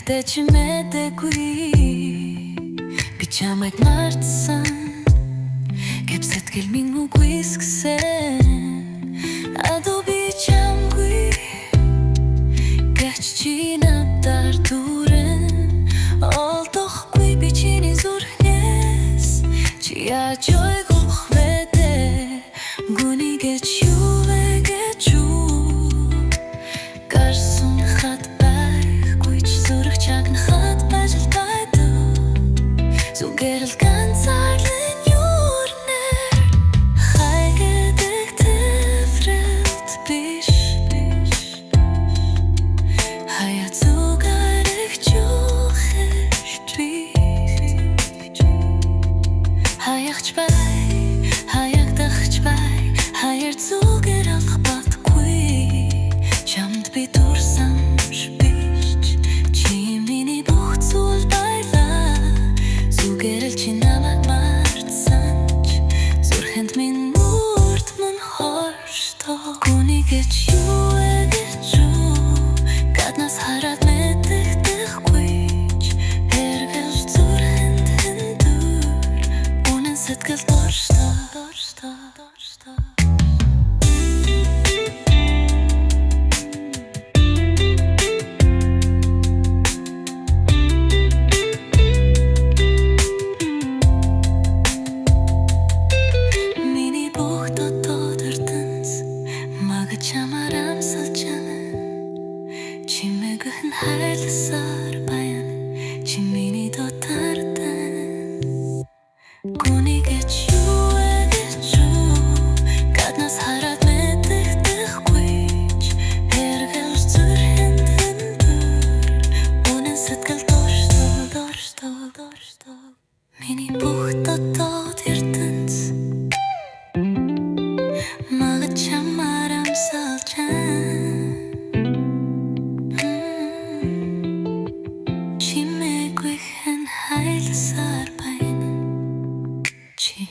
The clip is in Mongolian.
Гэхдээ чи мэдээгүй би чамайг мартсан гэв сэтгэл минь үгүйсгсэн адуу би чамгүй гэж чи надаар дүүрэн олдохгүй би чиний зүрхнээс чи яаж ойгох вэ гүний гэж юу вэ гэж юу гарсан хат байхгүй ч зүрх чагна хат бажил байду зүгээрл ганцаарлын юурнэр хайгадаг төврэлт биш хаяа зүгээрх чухэрт би хаягч бай хаягдахч бай хаяр зүгээр алах батгүй чамд би дурсан биш чи миний бүх зүйл байлаа зүгээрл чи намайг мартсан зүрхэнд минь мөрт мөн хоршдог гүний гэж юу вэ гэж юу гаднаас хараад мэддэхгүй эргэж зүрхэнд хэндөр үнэн сэтгэл доршдог чамаар амсалж яана чимээгүй хайлсаар баяна чи миний дотардан гүний гэж юу вэ гэж юу гаднаас хараад мэддэхгүй эргэж зүрхэнд хэндөр үнэн сэтгэл доршдог миний бүх дотоод ертөнц магад чамаар амсалж чимээгүй хайлсаар байна чи